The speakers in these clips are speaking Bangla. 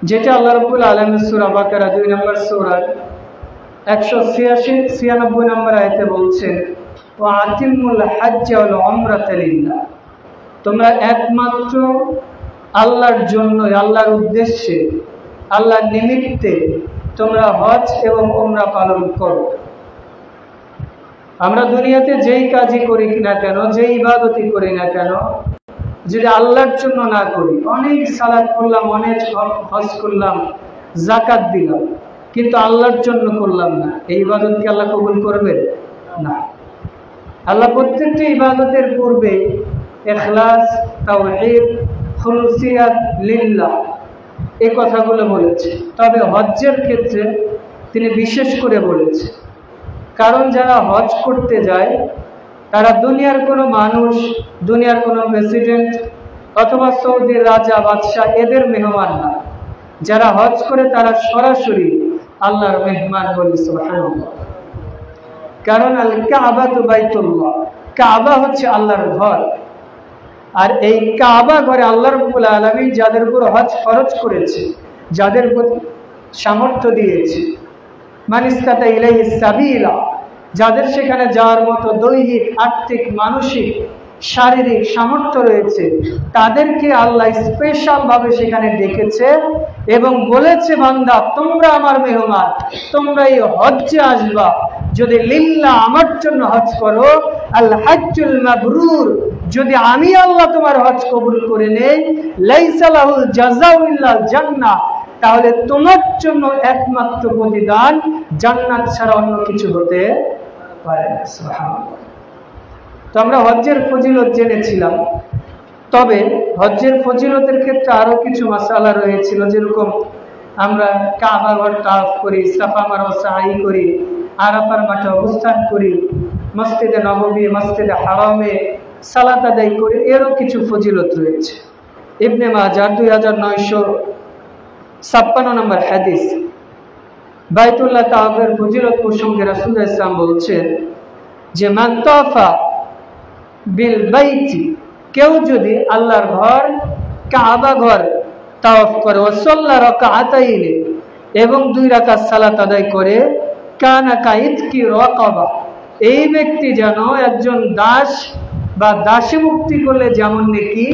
যেটা আল্লাহ রাব্বুল আলামিন সূরা বাকারা 2 নম্বর সূরার 186-96 নম্বর আয়াতে বলছেন, ওয়া আতিমুল হজ্জ ওয়াল উমরাতা লিল্লাহ, তোমরা একমাত্র আল্লাহর জন্য, আল্লাহর উদ্দেশ্যে, আল্লাহর নিমিত্তে তোমরা হজ এবং উমরা পালন করো। আমরা দুনিয়াতে যেই কাজই করি না কেন, যেই ইবাদতই করি না কেন, যদি আল্লাহর জন্য না করি, অনেক সালাত করলাম, অনেক হজ করলাম, যাকাত দিলাম, কিন্তু আল্লাহর জন্য করলাম না, এই ইবাদত কি আল্লাহ কবুল করবেন? না। আল্লাহ প্রত্যেকটি ইবাদতের পূর্বে ইখলাস, তাওহীদ, খুলুসিয়াত লিল্লাহ এই কথাগুলো বলেছে। তবে হজ্জের ক্ষেত্রে তিনি বিশেষ করে বলেছে, কারণ যারা হজ করতে যায় তারা দুনিয়ার কোনো মানুষ, দুনিয়ার কোনো প্রেসিডেন্ট অথবা সৌদির রাজা বাদশাহ এদের মেহমান না। যারা হজ করে তারা সরাসরি আল্লাহর মেহমান বলি সুবহানাল্লাহ। কারণ আল কাবাতু বাইতুল্লাহ, কাবা হচ্ছে আল্লাহর ঘর, আর এই কাবা ঘরে আল্লাহ রাব্বুল আলামিন যাদের উপর হজ ফরজ করেছে, যাদের উপর সামর্থ্য দিয়েছে, মান ইসতাতা ইলাইহি সাবিলা, যাদের সেখানে যাওয়ার মতো দৈহিক, আর্থিক, মানসিক, শারীরিক সামর্থ্য রয়েছে, তাদেরকে আল্লাহ স্পেশাল ভাবে সেখানে ডেকেছে এবং বলেছে, বান্দা তোমরা আমার মেহমান, তোমরা এই হজ্জে আসবা যদি লিল্লাহ, আমার জন্য হজ করো। আল হজ্জুল মাবরুর, যদি আমি আল্লাহ তোমার হজ কবুল করে নেই, লাইসা লাহুল জাযাউ ইল্লাল জান্নাহ, তাহলে তোমার জন্য একমাত্র প্রতিদান জান্নাত ছাড়া অন্য কিছু হতে পারে না। সুবহানাল্লাহ। তো আমরা হজ্জের ফজিলত জেনেছিলাম, তবে হজ্জের ফজিলতের ক্ষেত্রে আরো কিছু মাসালা রয়েছিল, যেরকম আমরা কাবা ঘর তাওয়াফ করি, সাফা মারওয়া সাই করি, আরাফার মাঠে অবস্থান করি, মসজিদে নববী, মসজিদে হারামে সালাত আদায় করি, এরও কিছু ফজিলত রয়েছে। ইবনে মাজাহ 2956 নম্বর হাদিস, বাইতুল্লাহ তাওয়াফের ফজিলত প্রসঙ্গে রাসূলুল্লাহ সাল্লাল্লাহু আলাইহি ওয়াসাল্লাম বলছেন যে, মান তাওয়াফা বিল বাইতি, কেউ যদি আল্লাহর ঘর কাবা ঘর তাওয়াফ করে, ওয়া সাল্লা রাকাআতাইনি, এবং 2 রাকাত সালাত আদায় করে, কানা কাইতকি রাকাবা, এই ব্যক্তি যেন একজন দাস বা দাসী মুক্তি করলে যেমন নেকি,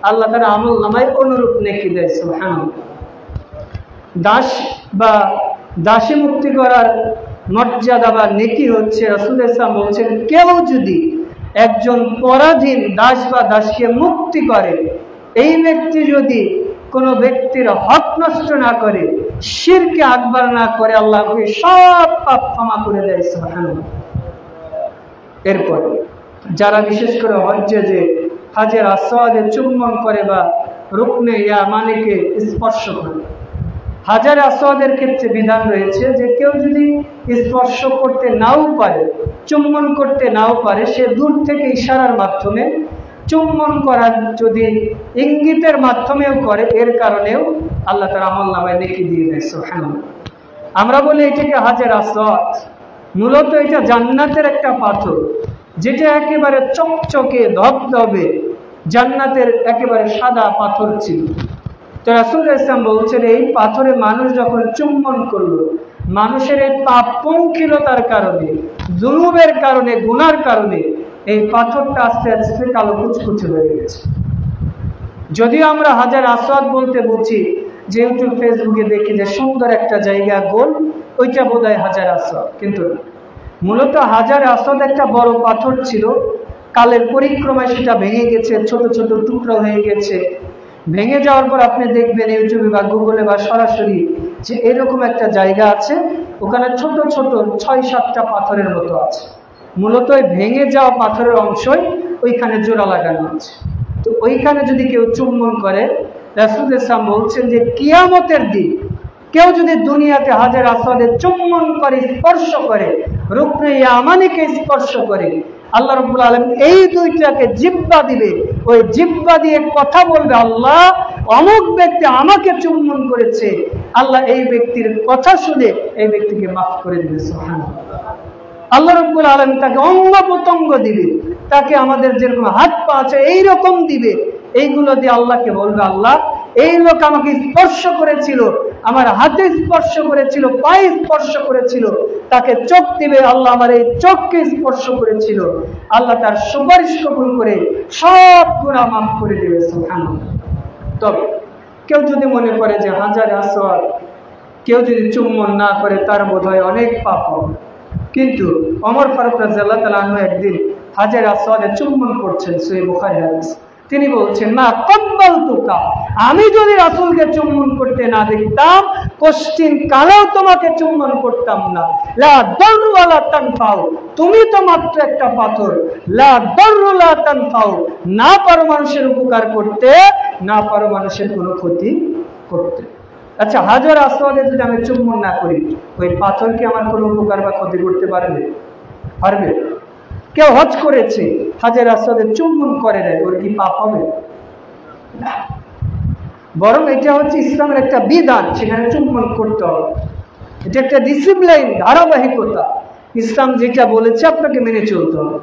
আল্লাহ তার আমল নামায় অনুরূপ নেকি দেয়। সুবহানাল্লাহ। দাস বা দাসী মুক্তি করার মর্যাদা বা নেকি হচ্ছে, রাসূলুল্লাহ সাল্লাল্লাহু আলাইহি ওয়াসাল্লাম বলছেন, কেউ যদি একজন পরাধীন দাস বা দাসকে মুক্তি করে, এই ব্যক্তি যদি কোনো ব্যক্তির হক নষ্ট না করে, শিরকে আকবার না করে, আল্লাহকে সব পাপ ক্ষমা করে দেয়। সুবহানাল্লাহ। এরপর যারা বিশেষ করে হজ্জে যে হাজের আসওয়াদে চুম্বন করে বা রুকনে ইয়ামানিকে স্পর্শ করে, হাজার আসওয়াদের ক্ষেত্রে বিধান রয়েছে যে কেউ যদি স্পর্শ করতে নাও পারে, চুম্বন করতে নাও পারে, সে দূর থেকে ইশারার মাধ্যমে চুম্বন করার, যদি ইঙ্গিতের মাধ্যমেও করে, এর কারণেও আল্লাহ তার আমল নামায় নেকি দিয়ে দেয়। সুবহানাল্লাহ। আমরা বলি এটাকে হাজার আসওয়াদ, মূলত এটা জান্নাতের একটা পাথর, যেটা একেবারে চকচকে ধবধবে, জান্নাতের একেবারে সাদা পাথর ছিল। তো রাসূলুল্লাহ সাল্লাল্লাহু আলাইহি ওয়াসাল্লাম বলছেন, এই পাথরে মানুষ যখন চুম্বন করলো, মানুষের এই পাপ পঙ্কিলতার কারণে, যুনুবের কারণে, গুনার কারণে এই পাথরটা আস্তে আস্তে কালো কুচকুচে হয়ে গেছে। যদিও আমরা হাজার আসওয়াদ বলতে বুঝি যে ইউটিউব ফেসবুকে দেখি যে সুন্দর একটা জায়গা গোল, ওইটা বোধহয় হাজার আসওয়াদ, কিন্তু মূলত হাজার আসওয়াদ একটা বড় পাথর ছিল, কালের পরিক্রমায় সেটা ভেঙে গেছে, ছোট ছোট টুকরো হয়ে গেছে। ভেঙে যাওয়ার পর আপনি দেখবেন ইউটিউবে বা গুগলে বা সরাসরি যে এরকম একটা জায়গা আছে, ওখানে ছোট ছোট 6-7টা পাথরের মতো আছে। মূলত ওই ভেঙে যাওয়া পাথরের অংশই ওইখানে জোড়া লাগানো আছে। তো ওইখানে যদি কেউ চুম্বন করে, রাসূলুল্লাহ সাল্লাল্লাহু আলাইহি ওয়াসাল্লাম বলছেন যে কিয়ামতের দিন কেউ যদি দুনিয়াতে হাজার আসওয়াদে চুম্বন করে, স্পর্শ করে, রুকনে ইয়ামানিকে স্পর্শ করে, আল্লাহ রাব্বুল আলামিন এই দুইটাকে জিহ্বা দিবে, ওই জিহ্বা দিয়ে কথা বলবে, আল্লাহ অমুক ব্যক্তি আমাকে চুম্বন করেছে, আল্লাহ এই ব্যক্তির কথা শুনে এই ব্যক্তিকে মাফ করে দিবে। সুবহানাল্লাহ। আল্লাহ রাব্বুল আলামিন তাকে অঙ্গ প্রত্যঙ্গ দিবে, তাকে আমাদের যেরকম হাত পা আছে এইরকম দিবে, এইগুলো দিয়ে আল্লাহকে বলবে, আল্লাহ এই লোক আমাকে স্পর্শ করেছিল, আমার হাতে স্পর্শ করেছিল, পায়ে স্পর্শ করেছিল, তাকে চোখ দিবে, আল্লাহ আমার এই চোখকে স্পর্শ করেছিল, আল্লাহ তার সুপারিশ কবুল করে সব গুনাহ মাফ করে দেবে। সুবহানাল্লাহ। তবে কেউ যদি মনে করে যে হাজার আসওয়াদ কেউ যদি চুম্বন না করে তার বোধহয় অনেক পাপ হবে, কিন্তু ওমর ফারুক রাদিয়াল্লাহু তাআলা আনহু একদিন হাজার আসওয়াদে চুম্বন করছেন, সহিহ বুখারী হাদিস। তিনি বলছেন, মা কব্বালতুকা, আমি যদি রাসূলকে চুম্বন করতে না দেখতাম কোশ্চিন কালেও তোমাকে চুম্বন করতাম না। লা দাররু ওয়ালা তানফাউ, তুমি তো মাত্র একটা পাথর। লা দাররু লা তানফাউ, না পারো মানুষের উপকার করতে, না পারো মানুষের কোনো ক্ষতি করতে। আচ্ছা, হাজার আসওয়াদে যদি আমি চুম্বন না করি, ওই পাথর কি আমার কোনো উপকার বা ক্ষতি করতে পারবে? পারবে? কেউ হজ করেছে, হাজার আসওয়াদে চুম্বন করে দেয়, ওর কি পাপ হবে? না, বরং এটা হচ্ছে ইসলামের একটা বিধান, সেখানে চুম্বন করতে হবে। এটা একটা ডিসিপ্লিন, ধারাবাহিকতা। ইসলাম যেটা বলেছে আপনাকে মেনে চলতে হবে।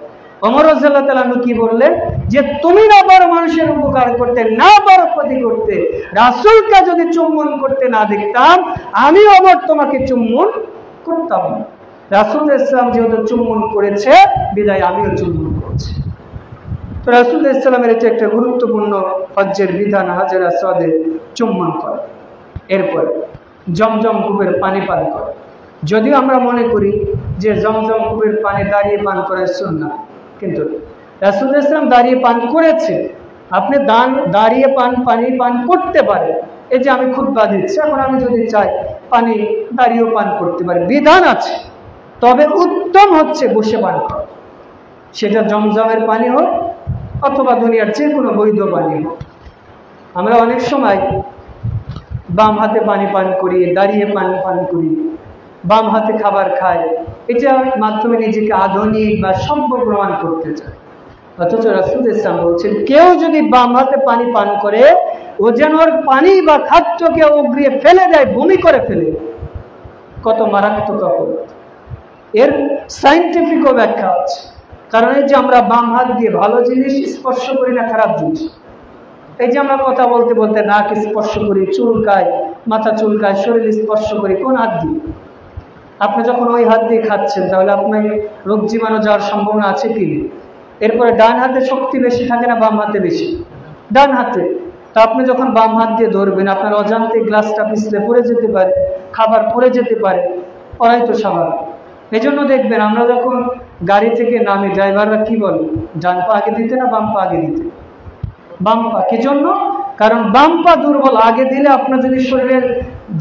ওমর রাদিয়াল্লাহু তাআলা কি বললেন, যে তুমি না পারো মানুষের উপকার করতে, না পারো ক্ষতি করতে, রাসূলকে যদি চুম্বন করতে না দেখতাম আমি ওমর তোমাকে চুম্বন করতাম না। রাসূল ইসলাম যেহেতু চুম্বন করেছে বিদায় আমিও চুম্বন করছি। তো রাসূল ইসলামের এটা একটা গুরুত্বপূর্ণ হজ্জের বিধান, হাজার আসওয়াদে চুম্বন করা। এরপরে জমজম কূপের পানি পান করা। যদিও আমরা মনে করি যে জমজম কূপের পানি দাঁড়িয়ে পান করার সুন্নাহ, কিন্তু রাসূল ইসলাম দাঁড়িয়ে পান করেছে। আপনি দাঁড়িয়ে পানি পান করতে পারেন। এই যে আমি খুতবা দিচ্ছি, এখন আমি যদি চাই পানি দাঁড়িয়েও পান করতে পারি, বিধান আছে। তবে উত্তম হচ্ছে বসে পান করা, সেটা জমজমের পানি হোক অথবা দুনিয়ার যে কোনো বৈধ পানি হোক। আমরা অনেক সময় বাম হাতে পানি পান করি, দাঁড়িয়ে পান করি, বাম হাতে খাবার খাই, এটার মাধ্যমে নিজেকে আধুনিক বা সভ্য প্রমাণ করতে চায়। অথচ রাসূল ইসলাম বলছেন, কেউ যদি বাম হাতে পানি পান করে ও যেন ওর পানি বা খাদ্যকে উগরিয়ে ফেলে দেয়, বমি করে ফেলে। কত মারাত্মক অপরাধ! এর সায়েন্টিফিকও ব্যাখ্যা আছে। কারণ এই যে আমরা বাম হাত দিয়ে ভালো জিনিস স্পর্শ করি না খারাপ জিনিস, এই যে আমরা কথা বলতে বলতে নাক স্পর্শ করি, চুলকায়, মাথা চুলকায়, শরীর স্পর্শ করি, কোন হাত দিয়ে? আপনি যখন ওই হাত দিয়ে খাচ্ছেন তাহলে আপনার রোগ জীবাণু যাওয়ার সম্ভাবনা আছে কি? এরপরে ডান হাতে শক্তি বেশি থাকে না বাম হাতে বেশি? ডান হাতে। তা আপনি যখন বাম হাত দিয়ে ধরবেন আপনার অজান্তে গ্লাসটা পিছলে পড়ে যেতে পারে, খাবার পড়ে যেতে পারে, ওরাই তো স্বাভাবিক। এই জন্য দেখবেন আমরা যখন গাড়ি থেকে নামি ড্রাইভাররা কি বলে, ডান পা আগে দিতে না বাম পা আগে দিতে? বাম পা। কি জন্য? কারণ বাম পা দুর্বল, আগে দিলে আপনার যদি শরীরের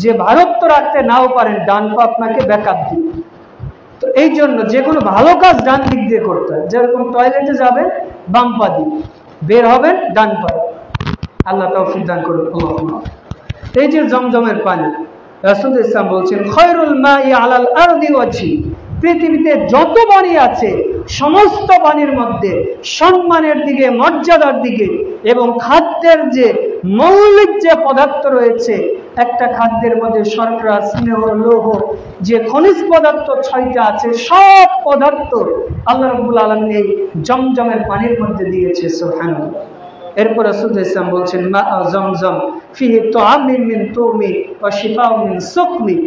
যে ভারত্ব রাখতে নাও পারেন, ডান পা আপনাকে ব্যাকআপ দিবে। তো এই জন্য যে কোনো ভালো কাজ ডান দিক দিয়ে করতে হয়। যেরকম টয়লেটে যাবেন বাম পা দিয়ে, বের হবেন ডান পা। আল্লাহ তৌফিক দান করুন। এই যে জমজমের পানি, রাসূল ইসলাম বলছেন, খায়রুল মাই আলাল আরদি ওয়াজহি, পৃথিবীতে যত পানি আছে সমস্ত পানির মধ্যে সম্মানের দিকে, মর্যাদার দিকে এবং খাদ্যের যে মৌলিক যে পদার্থ রয়েছে, একটা খাদ্যের মধ্যে শর্করা, স্নেহ, লৌহ, যে খনিজ পদার্থ 6টা আছে, সব পদার্থ আল্লাহ রাব্বুল আলামিন এই জমজমের পানির মধ্যে দিয়েছে। সুবহানাল্লাহ। এরপর রাসূল ইসলাম বলছেন, মা জমজম ফিহি তুআমিন মিন তুমি ওয়া শিফাউন মিন সুকমি,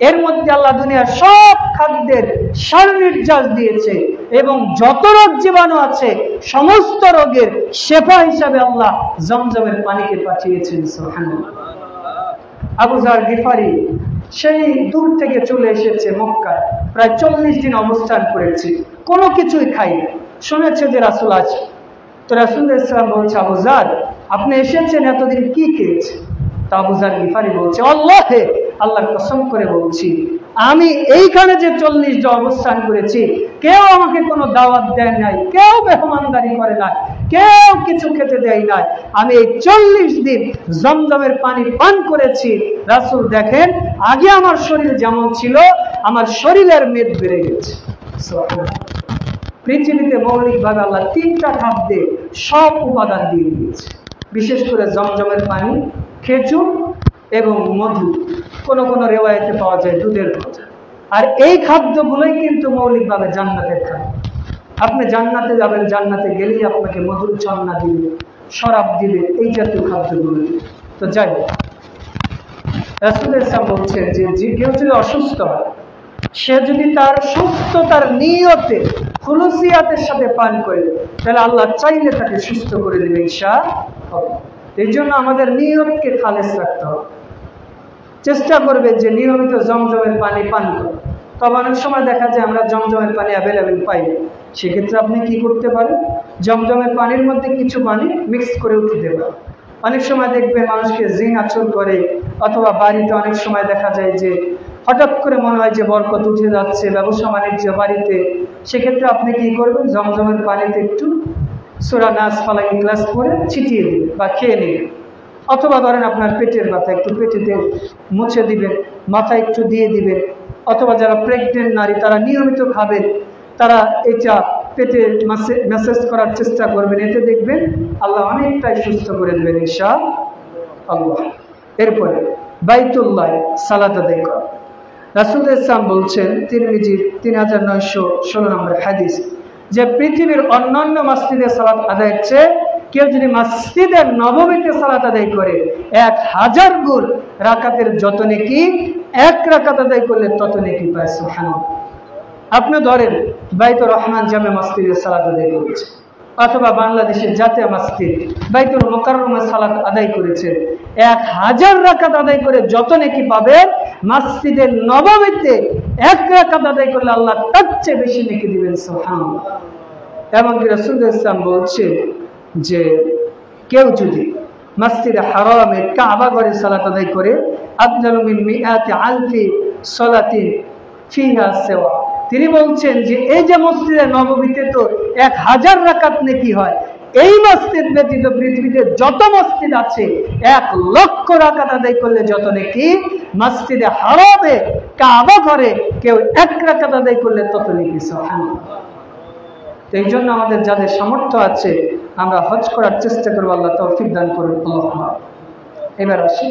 এর মধ্যে আল্লাহ দুনিয়ার সব খাদ্যের সারনির্যাস দিয়েছে এবং যত রোগ জীবাণু আছে সমস্ত রোগের শেফা হিসাবে আল্লাহ জমজমের পানিকে পাঠিয়েছেন। সুবহানাল্লাহ। আবু যার গিফারি সেই দূর থেকে চলে এসেছে মক্কায়, প্রায় 40 দিন অবস্থান করেছে, কোনো কিছুই খায়নি। শুনেছে যে রাসূল আছে। তো রাসূল ইসলাম বলছে, আবু যার আপনি এসেছেন, এতদিন কি খেয়েছেন? তা আবু যার গিফারি বলছে, আল্লাহে, আল্লাহর কসম করে বলছি, আমি এইখানে যে 40 দিন অবস্থান করেছি কেউ আমাকে কোনো দাওয়াত দেয় নাই, কেউ মেহমানদারি করে নাই, কেউ কিছু খেতে দেয় নাই। আমি এই 40 দিন জমজমের পানি পান করেছি। রাসূল দেখেন, আগে আমার শরীর যেমন ছিল আমার শরীরের মেদ বেড়ে গেছে। পৃথিবীতে মৌলিকভাবে আল্লাহ 3টা খাদ্যে সব উপাদান দিয়ে দিয়েছে, বিশেষ করে জমজমের পানি, খেজুর এবং মধু, কোন কোন রিওয়ায়াতে পাওয়া যায় দুধের কথা। আর এই খাদ্যগুলোই কিন্তু মৌলিকভাবে জান্নাতের খাদ্য। আপনি জান্নাতে যাবেন, জান্নাতে গেলেই আপনাকে মধুর চন্না দিবে, শরাব দিবে, এই জাতীয় খাদ্যগুলো। তো যাই রাসূল সাল্লাল্লাহু বলছেন যে কেউ যদি অসুস্থ হয়, সে যদি তার সুস্থতার নিয়তে খুলুসিয়াতের সাথে পান করে, তাহলে আল্লাহ চাইলে তাকে সুস্থ করে দেবে ইনশাআল্লাহ। এই জন্য আমাদের নিয়তকে খালেস রাখতে হবে। চেষ্টা করবে যে নিয়মিত জমজমের পানি পান করো। তবে অনেক সময় দেখা যায় আমরা জমজমের পানি অ্যাভেলেবেল পাই, সেক্ষেত্রে আপনি কি করতে পারেন, জমজমের পানির মধ্যে কিছু পানি মিক্স করে দিতে পারেন। অনেক সময় দেখবে মানুষকে জিন আচর করে, অথবা বাড়িতে অনেক সময় দেখা যায় যে হঠাৎ করে মনে হয় যে বরকত উঠে যাচ্ছে ব্যবসা বাণিজ্য বাড়িতে, সেক্ষেত্রে আপনি কি করবেন, জমজমের পানিতে একটু সূরা নাস ফালাক ইখলাস করে ছিটিয়ে দিবেন বা খেয়ে নেবেন। অথবা ধরেন আপনার পেটের ব্যথা, একটু পেটেতে মুছে দিবেন, মাথায় একটু দিয়ে দিবেন। অথবা যারা প্রেগনেন্ট নারী তারা নিয়মিত খাবেন, তারা এটা পেটে ম্যাসেজ করার চেষ্টা করবেন, এতে দেখবেন আল্লাহ অনেকটাই সুস্থ করে দেবেন ইনশাআল্লাহ। এরপরে বাইতুল্লাহ সালাত আদায় করা। রাসূল ইসলাম বলছেন তিরমিজি 3916 নম্বর হাদিস, যে পৃথিবীর অন্যান্য মসজিদে সালাত আদায়ের চেয়ে কেউ যদি মসজিদে নববীতে সালাত আদায় করে 1000 গুণ রাকাতের যত নেকি, এক রাকাত আদায় করলে তত নেকি পায়। সুবহানাল্লাহ। আপনি ধরেন বাইতুর রহমান জামে মসজিদে সালাত আদায় করেছে, অথবা বাংলাদেশের জাতীয় মসজিদ বাইতুল মুকাররমে সালাত আদায় করেছে, 1000 রাকাত আদায় করে যত নেকি পাবে, মসজিদে নববীতে এক রাকাত আদায় করলে আল্লাহ তার চেয়ে বেশি নেকি দিবেন। সুবহানাল্লাহ। এমনকি রাসূলুল্লাহ সাল্লাল্লাহু আলাইহি ওয়াসাল্লাম বলছে যে কেউ যদি মসজিদে হারামে কাবা ঘরে সালাত আদায় করে, আফদালু মিন মিআতি আলফি সালাতিন ফিহা সাওয়া, তিনি বলছেন যে এই যে মসজিদে নববীতে তো 1000 রাকাত নেকি হয়, এই মসজিদ ব্যতীত পৃথিবীতে যত মসজিদ আছে 1,00,000 রাকাত আদায় করলে যত নেকি, মসজিদে হারামে কাবা ঘরে কেউ 1 রাকাত আদায় করলে তত নেকি। সুবহানাল্লাহ। এই জন্য আমাদের যাদের সামর্থ্য আছে আমরা হজ করার চেষ্টা করবো, আল্লাহ তৌফিক দান করুন। এবার আসি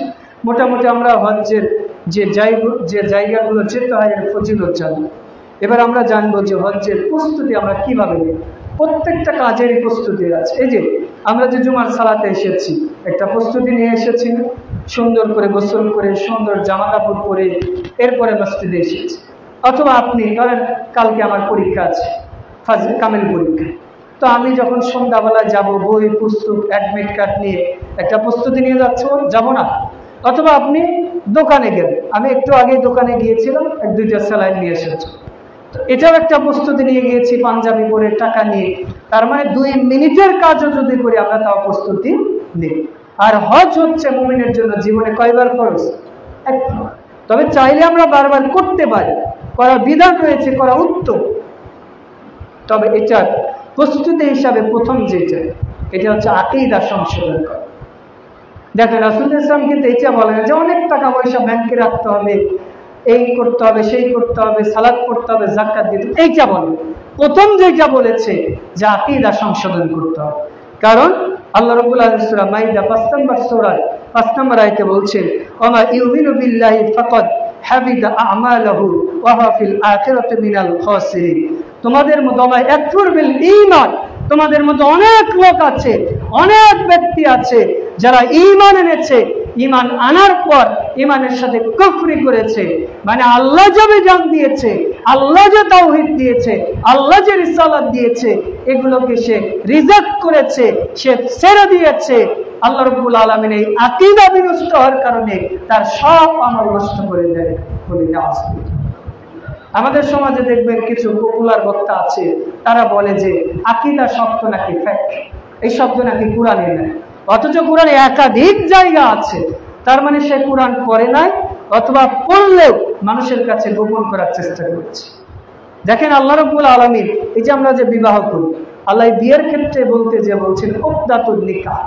মোটামুটি আমরা হজ্জের যে জায়গাগুলো যেতে হয় এর ফজিলত জানি। এবার আমরা জানবো যে হজ্জের প্রস্তুতি আমরা কিভাবে নিই। প্রত্যেকটা কাজেরই প্রস্তুতি আছে। এই যে আমরা যে জুমার সালাতে এসেছি, একটা প্রস্তুতি নিয়ে এসেছি, সুন্দর করে গোসল করে সুন্দর জামা কাপড় পরে এরপরে মসজিদে এসেছি। অথবা আপনি ধরেন কালকে আমার পরীক্ষা আছে, ফাজল কামেল পরীক্ষা, তো আমি যখন সন্ধ্যাবেলায় যাব, বই পুস্তক অ্যাডমিট কার্ড নিয়ে একটা প্রস্তুতি নিয়ে যাব না। অথবা আপনি দোকানে গেলেন, আমি একটু আগে দোকানে গিয়েছিলাম, 1-2টা স্যালাইন নিয়ে এসেছি, তো এটাও একটা প্রস্তুতি নিয়ে গিয়েছি, পাঞ্জাবি পরে টাকা নিয়ে। তার মানে 2 মিনিটের কাজও যদি করি আমরা তাও প্রস্তুতি নিই। আর হজ হচ্ছে মুমিনের জন্য জীবনে কয়বার ফরজ? একবার। তবে চাইলে আমরা বারবার করতে পারি, করার বিধান রয়েছে, করা উত্তম। তবে এটার প্রস্তুতি হিসাবে প্রথম যেটা, এটা হচ্ছে আকীদা সংশোধন করা। দেখেন রাসূলুল্লাহ সাল্লাল্লাহু আলাইহি ওয়াসাল্লাম কিন্তু এটা বলেন যে অনেক টাকা পয়সা ব্যাংকে রাখতে হবে, এই করতে হবে, সেই করতে হবে, সালাত করতে হবে, যাকাত দিতে, এইটা বলে। প্রথম যেটা বলেছে যে আকীদা সংশোধন করতে হবে। কারণ আল্লাহ রাব্বুল আলামিন সূরা মাইদা 5 নম্বর সূরায় 5 নম্বর আয়াতে বলছেন, ওয়া ইউমিনু বিল্লাহি ফাকাদ হাবিদা আমালুহু ওয়া হুয়া ফিল আখিরাতি মিনাল খাসিরিন। তোমাদের মধ্যে ইয়াকফুর বিল ঈমান, তোমাদের মধ্যে অনেক লোক আছে, অনেক ব্যক্তি আছে যারা ঈমান এনেছে, ঈমান আনার পর ঈমানের সাথে কুফরি করেছে, মানে আল্লাহ যে বিধান দিয়েছে, আল্লাহ যে তাওহীদ দিয়েছে, আল্লাহ যে রিসালাত দিয়েছে, এগুলোকে সে রিজেক্ট করেছে, সে ছেড়ে দিয়েছে। আল্লাহ রাব্বুল আলামিন এই আকীদা বিনষ্ট হওয়ার কারণে তার সব আমল নষ্ট করে দেয় বলে আছে। আমাদের সমাজে দেখবেন কিছু পপুলার বক্তা আছে, তারা বলে যে আকীদা শব্দ নাকি ফ্যাক্ট, এই শব্দ নাকি কোরআনে নাই, অথচ কোরআনে একাধিক জায়গা আছে। তার মানে সে কোরআন পড়ে নাই, অথবা পড়লেও মানুষের কাছে গোপন করার চেষ্টা করছে। দেখেন আল্লাহ রাব্বুল আলামিন, এই যে আমরা যে বিবাহ করি, আল্লাহ বিয়ের ক্ষেত্রে বলতে যে বলছেন উকদাতুন নিকাহ,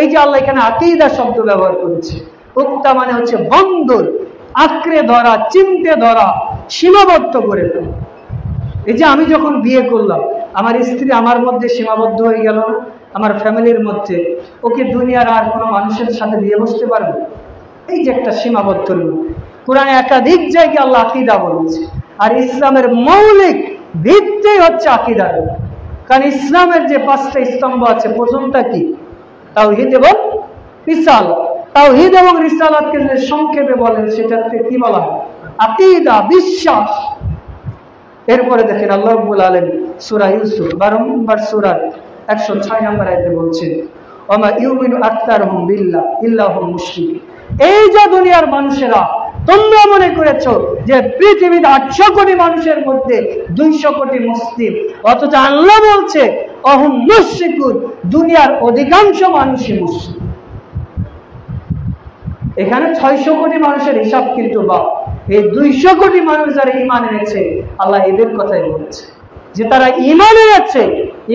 এই যে আল্লাহ এখানে আকীদা শব্দ ব্যবহার করেছে। উকদা মানে হচ্ছে বন্ধন, আঁকড়ে ধরা, চিনতে ধরা, সীমাবদ্ধ করে ফেলা। এই যে আমি যখন বিয়ে করলাম, আমার স্ত্রী আমার মধ্যে সীমাবদ্ধ হয়ে গেল না, আমার ফ্যামিলির মধ্যে, ওকে দুনিয়ার আর কোনো মানুষের সাথে বিয়ে বসতে পারবে? এই যে একটা সীমাবদ্ধ লোক। কোরআনে একাধিক জায়গায় আল্লাহ আকীদা বলেছে। আর ইসলামের মৌলিক ভিত্তি হচ্ছে আকীদা। কারণ ইসলামের যে 5টা স্তম্ভ আছে, প্রথমটা কি? তাওহীদ এবং রিসালাত। তাওহীদ এবং রিসালাতকে যে সংক্ষেপে বলেন সেটাকে কি বলা হয়? আকীদা, বিশ্বাস। এরপরে দেখেন আল্লাহ রাব্বুল আলামিন সূরা ইউসুফ 12 নম্বর সূরার 106 নম্বর আয়াতে বলছেন, ওমা ইউমিনু আকতারুহুম বিল্লাহ ইল্লা হুম মুশরিকুন। এই যে দুনিয়ার মানুষেরা তোমরা মনে করেছো যে পৃথিবীর 800 কোটি মানুষের মধ্যে 200 কোটি মুসলিম, অথচ আল্লাহ বলছে অহুম মুশরিকুন, দুনিয়ার অধিকাংশ মানুষই মুশরিক। এখানে 600 কোটি মানুষের হিসাব কিন্তু বা এই 200 কোটি মানুষ যারা ঈমান এনেছে, আল্লাহ এদের কথাই বলেছে যে তারা ঈমান এনেছে,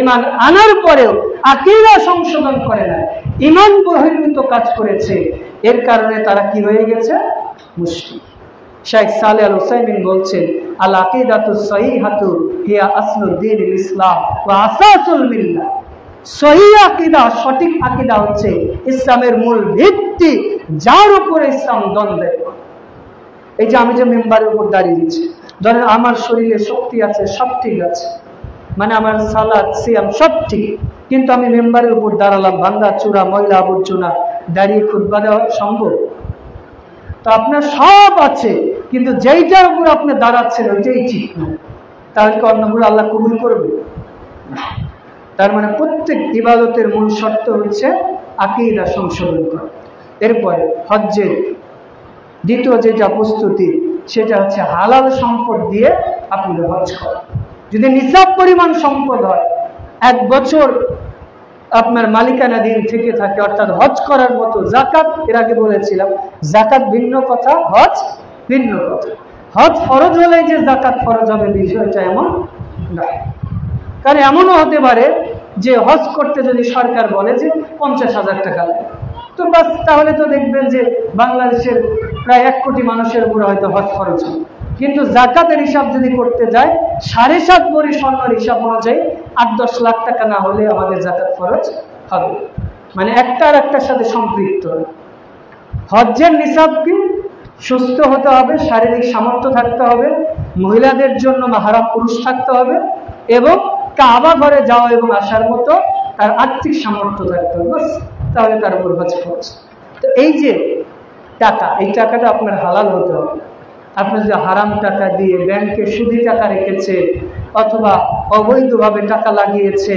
ঈমান আনার পরেও আকীদা সংশোধন করে না, ঈমান বহির্ভূত কাজ করেছে, এর কারণে তারা কি হয়ে গেছে? মুশরিক। শেখ সালেহ আল উসাইমিন বলছেন, আল আকীদাতুস সহিহাতু হিয়া আসলুদ দীনিল ইসলাম ওয়া আসাসুল মিল্লাহ। সহিহ আকীদা, সঠিক আকীদা হচ্ছে ইসলামের মূল ভিত্তি, যার উপরে ইসলাম দ্বন্দ্বে। এই যে আমি যে মেম্বারের উপর দাঁড়িয়েছি, ধরেন আমার শরীরে শক্তি আছে, সব ঠিক আছে, মানে আমার সালাত সিয়াম সব ঠিক, কিন্তু আমি মেম্বারের উপর দাঁড়ালাম, ভাঙ্গা চূড়া ময়লা আবর্জনা দাঁড়িয়ে খুতবা দেওয়া সম্ভব? তো আপনার সব আছে, কিন্তু যেইটার উপর আপনি দাঁড়াচ্ছেন ওইটাই ঠিক না, তাহলে কি অন্যগুলো আল্লাহ কবুল করবে? তার মানে প্রত্যেক ইবাদতের মূল শর্ত হচ্ছে আকীদা সংশোধন করা। এরপরে হজ্জের দ্বিতীয় যেটা প্রস্তুতি, সেটা হচ্ছে হালাল সম্পদ দিয়ে আপনি হজ করা। যদি নিসাব পরিমাণ সম্পদ হয়, 1 বছর আপনার মালিকানাধীন থেকে থাকে, অর্থাৎ হজ করার মতো। যাকাত এর আগে বলেছিলাম, যাকাত ভিন্ন কথা, হজ ভিন্ন কথা। হজ ফরজ হলে যে যাকাত ফরজ হবে বিষয়টা এমন না, কারণ এমনও হতে পারে যে হজ করতে যদি সরকার বলে যে 50,000 টাকা লাগে, তো বাস, তাহলে তো দেখবেন যে বাংলাদেশের প্রায় 1 কোটি মানুষের উপরে হয়তো হজ খরচ হয়। কিন্তু যাকাতের হিসাব যদি করতে যায়, 7.5 ভরি স্বর্ণের হিসাব অনুযায়ী 8-10 লাখ টাকা না হলে আমাদের যাকাত খরচ হবে, মানে একটা আর একটার সাথে সম্পৃক্ত। হজ্জের নিসাব কি? সুস্থ হতে হবে, শারীরিক সামর্থ্য থাকতে হবে, মহিলাদের জন্য মাহরাম পুরুষ থাকতে হবে, এবং কাবা ঘরে যাওয়া এবং আসার মতো তার আর্থিক সামর্থ্য থাকতে হবে, বাস, তাহলে তার উপর হজ খরচ। তো এই যে টাকা, এই টাকাটা আপনার হালাল হতে হবে। আপনি যদি হারাম টাকা দিয়ে ব্যাংকে সুদি টাকা রেখেছে, অথবা অবৈধভাবে টাকা লাগিয়েছে,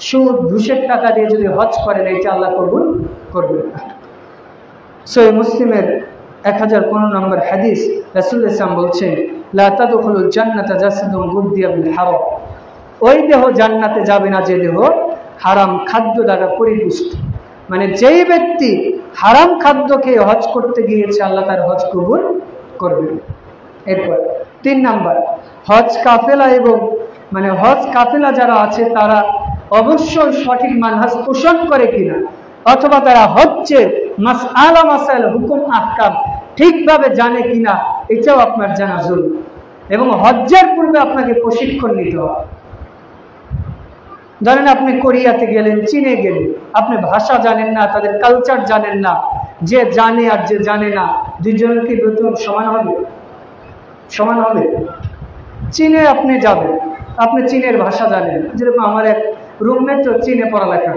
সুদ ঘুষের টাকা দিয়ে যদি হজ করেন, এটা আল্লাহ কবুল করবে না। সহিহ মুসলিমের 1015 নম্বর হাদিস, রাসূলুল্লাহ সাল্লাল্লাহু আলাইহি ওয়াসাল্লাম বলছেন, লা তাদখুলুল জান্নাতা জাসাদুন গুদ্দিয়া বিল হারাম। ওই দেহ জান্নাতে যাবে না যে দেহ হারাম খাদ্য দ্বারা পরিপুষ্ট। মানে যেই ব্যক্তি হারাম খাদ্য খেয়ে হজ করতে গিয়েছে, আল্লাহ তার হজ কবুল করবে। এরপর 3 নাম্বার, হজ কাফেলা, এবং মানে হজ কাফেলা যারা আছে তারা অবশ্যই সঠিক মানহাজ পোষণ করে কিনা, অথবা তারা হজ্জের মাসআলা মাসাইল হুকুম আহকাম ঠিকভাবে জানে কিনা, এটাও আপনার জানা জরুরি। এবং হজ্জের পূর্বে আপনাকে প্রশিক্ষণ নিতে হবে। ধরেন আপনি কোরিয়াতে গেলেন, চীনে গেলেন, আপনি ভাষা জানেন না, তাদের কালচার জানেন না, যে জানে আর যে জানে না দুইজনের কি বেতন সমান হবে? সমান হবে? চীনে আপনি যাবেন, আপনি চীনের ভাষা জানেন, যেরকম আমার এক রুমমেট তো চীনে পড়ালেখা,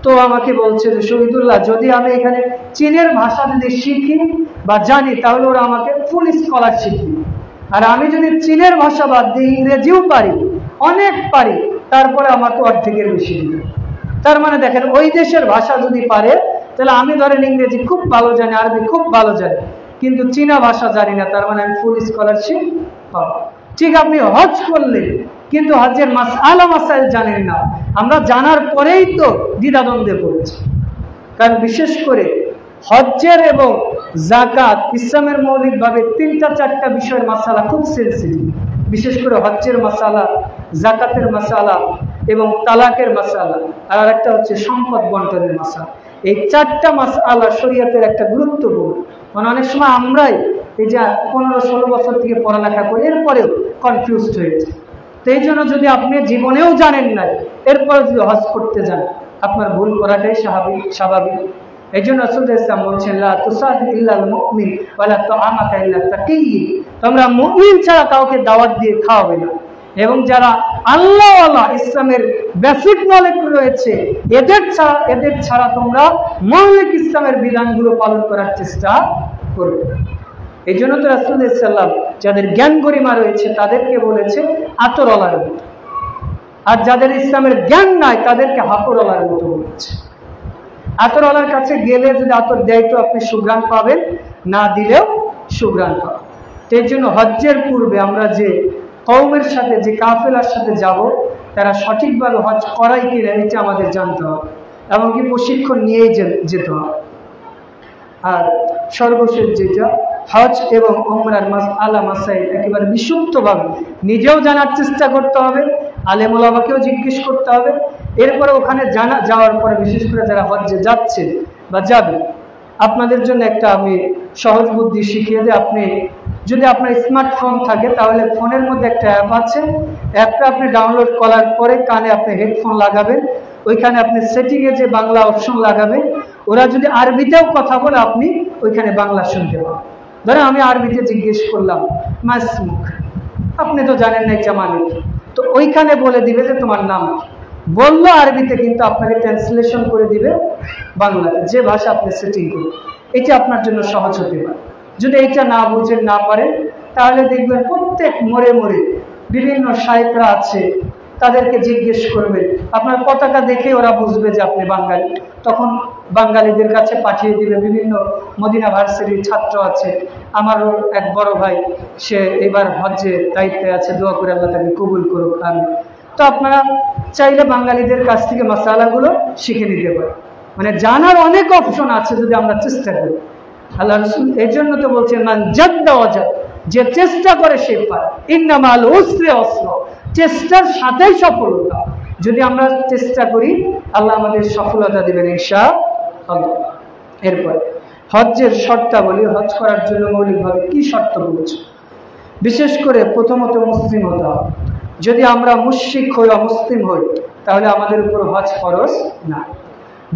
তো আমাকে বলছে যে শহীদুল্লাহ, যদি আমি এখানে চীনের ভাষা যদি শিখি বা জানি, তাহলে ওরা আমাকে ফুল স্কলারশিপ দিবে। আর আমি যদি চীনের ভাষা বাদ দিয়ে ইংরেজিও পারি, অনেক পারি, তারপরে আমাকে অর্ধেকের বেশি দিবে। তার মানে দেখেন, ওই দেশের ভাষা যদি পারে, তাহলে আমি ধরেন ইংরেজি খুব ভালো জানি, আরবি খুব ভালো জানি, কিন্তু চীনা ভাষা জানি না, তার মানে আমি ফুল স্কলারশিপ পাবো। ঠিক আপনি হজ করলেন, কিন্তু হজের মাসআলা মাসাইল জানেন না, আমরা জানার পরেই তো দ্বিধাদ্বন্দ্বে পড়েছি। কারণ বিশেষ করে হজ্জের এবং যাকাত ইসলামের মৌলিকভাবে 3-4টা বিষয়ের মাসালা খুব সেন্সিটিভ। বিশেষ করে হজ্জের মাসালা, যাকাতের মাসালা এবং তালাকের মাসালা, আর একটা হচ্ছে সম্পদ বন্টনের মাসালা। এই 4টা মাসালা শরীয়তের একটা গুরুত্বপূর্ণ। মানে অনেক সময় আমরাই এই যে 15-16 বছর থেকে পড়ালেখা করি, এরপরেও কনফিউজড হয়েছে। তো এই জন্য যদি আপনি জীবনেও জানেন না, এরপরে যদি হজ করতে যান, আপনার ভুল করাটাই স্বাভাবিক। এই জন্য রাসূলুল্লাহ সাল্লাল্লাহু আলাইহি ওয়াসাল্লাম বলছেন, লা তুসাদি ইল্লাল মুমিন ওয়া লা তুআমাকা ইল্লা তাকিয়্যিন। তোমরা মুমিন ছাড়া কাউকে দাওয়াত দিয়ে খাওয়াবে না, এবং যারা আল্লাহওয়ালা, ইসলামের বেসিক নলেজ রয়েছে, এদের ছাড়া তোমরা মৌলিক ইসলামের বিধানগুলো পালন করার চেষ্টা করবে। এই জন্য তো রাসূলুল্লাহ সাল্লাল্লাহু আলাইহি ওয়াসাল্লাম যাদের জ্ঞান গরিমা রয়েছে তাদেরকে বলেছে আতরওয়ালার মতো, আর যাদের ইসলামের জ্ঞান নাই তাদেরকে হাতরওয়ালার মতো বলেছে। আতরওয়ালার কাছে গেলে যদি আতর দেয় তো আপনি সুঘ্রাণ পাবেন, না দিলেও সুঘ্রাণ পাবেন। এই জন্য হজ্জের পূর্বে আমরা যে কওমের সাথে, যে কাফেলার সাথে যাব, তারা সঠিকভাবে হজ করাই কিনা এটা আমাদের জানতে হবে, এমনকি প্রশিক্ষণ নিয়েই যেতে হবে। আর সর্বশেষ যেটা, হজ এবং ওমরার মাসআলা মাসাইল একেবারে বিশুদ্ধভাবে নিজেও জানার চেষ্টা করতে হবে, আলেম ওলামাকেও জিজ্ঞেস করতে হবে। এরপরে ওখানে যাওয়ার পরে বিশেষ করে যারা হজ্জে যাচ্ছে বা যাবে, আপনাদের জন্য একটা আমি সহজ বুদ্ধি শিখিয়ে দিই। আপনি যদি আপনার স্মার্টফোন থাকে তাহলে ফোনের মধ্যে একটা অ্যাপ আছে, অ্যাপটা আপনি ডাউনলোড করার পরে কানে আপনি হেডফোন লাগাবেন, ওইখানে আপনি সেটিংয়ে যে বাংলা অপশন লাগাবেন, ওরা যদি আরবিতেও কথা বলে আপনি ওইখানে বাংলা শুনতে পাবেন। ধরেন আমি আরবিতে জিজ্ঞেস করলাম মাসমুখ, আপনি তো জানেন না এটা মানে কি, তো ওইখানে বলে দিবে যে তোমার নাম কি, বললো আরবিতে, কিন্তু আপনাকে ট্রান্সলেশন করে দিবে বাংলাতে, যে ভাষা আপনি সেটিং করবেন। এটা আপনার জন্য সহজ হতে পারে। যদি এটা না বুঝেন, না পারেন, তাহলে দেখবেন প্রত্যেক মোড়ে মোড়ে বিভিন্ন শায়েখরা আছে, তাদেরকে জিজ্ঞেস করবেন, আপনার পতাকা দেখে ওরা বুঝবে যে আপনি বাঙালি, তখন বাঙালিদের কাছে পাঠিয়ে দিবে। বিভিন্ন মদিনা ভার্সিটির ছাত্র আছে, আমারও এক বড় ভাই, সে এবার হজ্জে দায়িত্বে আছে, দোয়া করে আল্লাহ তাকে কবুল করুক। আমি তো আপনারা চাইলে বাঙালিদের কাছ থেকে মাসালাগুলো শিখে নিতে পারেন। মানে জানার অনেক অপশন আছে যদি আমরা চেষ্টা করি। আল্লাহ রাসূল এই জন্য তো বলছেন মান জাদ্দা ওয়াজাদ, যে চেষ্টা করে সে পায়, ইন্নামাল উসরি ইউসরা, চেষ্টার সাথেই সফলতা। যদি আমরা চেষ্টা করি আল্লাহ আমাদের সফলতা দিবেন ইনশাআল্লাহ। এরপর হজ্জের শর্তাবলী, হজ করার জন্য মৌলিকভাবে কি শর্ত বলছে? বিশেষ করে প্রথমত মুসলিম হতে হবে। যদি আমরা মুশরিক হই, অমুসলিম হই, তাহলে আমাদের উপর হজ ফরজ না।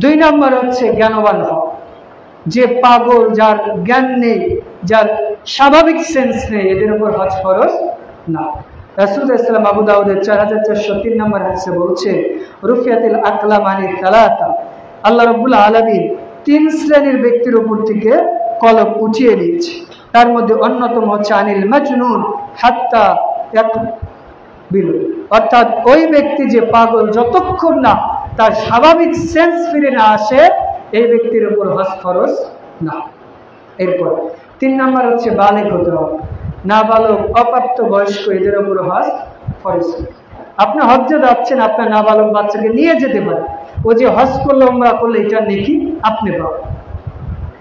2 নম্বর হচ্ছে জ্ঞানবান হওয়া। যে পাগল, যার জ্ঞান নেই, যার স্বাভাবিক সেন্স নেই, এদের উপর হজ ফরজ না। রাসূলুল্লাহ সাল্লাল্লাহু আলাইহি ওয়াসাল্লাম আবু দাউদের 4403 নম্বর হাদিসে বলছে, রুফিয়াতিল আকলাম আনিত সালাতা, আল্লাহ রাব্বুল আলামিন 3 শ্রেণীর ব্যক্তির উপর থেকে কলম উঠিয়ে দিয়েছে। তার মধ্যে অন্যতম হচ্ছে আনিল মাজনুন হাত্তা ইয়াকবিল, অর্থাৎ ওই ব্যক্তি যে পাগল, যতক্ষণ না তার স্বাভাবিক সেন্স ফিরে না আসে, এই ব্যক্তির উপর হজ ফরজ না। এরপর 3 নম্বর হচ্ছে বালেগ হতে হবে। নাবালক, অপ্রাপ্ত বয়স্ক, এদের উপর হজ ফরজ। আপনি হজ্জে যাচ্ছেন, আপনার নাবালক বাচ্চাকে নিয়ে যেতে পারেন, ও যে হজ করলে, উমরা করলে, এটা নেকি আপনি পাবেন।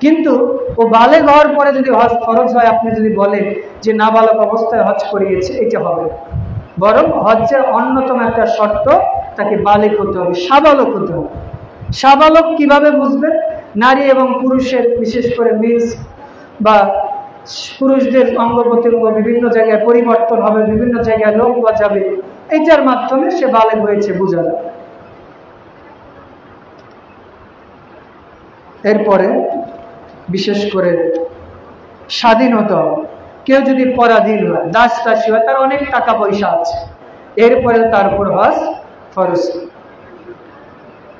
কিন্তু ও বালেগ হওয়ার পরে যদি হজ ফরজ হয়, আপনি যদি বলেন যে নাবালক অবস্থায় হজ করিয়েছে, এটা হবে না। বরং হজ্জের অন্যতম একটা শর্ত, তাকে বালেগ হতে হবে, সাবালক হতে হবে। সাবালক কিভাবে বুঝবেন? নারী এবং পুরুষের, বিশেষ করে মিন্স বা পুরুষদের অঙ্গ প্রত্যঙ্গ বিভিন্ন জায়গায় পরিবর্তন হবে, বিভিন্ন জায়গায় লোক বাজাবে, এইটার মাধ্যমে সে বালেগ হয়েছে বোঝা যাবে। এরপরে বিশেষ করে স্বাধীনতা। কেউ যদি পরাধীন হয়, দাস দাসী হয়, তার অনেক টাকা পয়সা আছে, এরপরে তার উপর হজ ফরজ।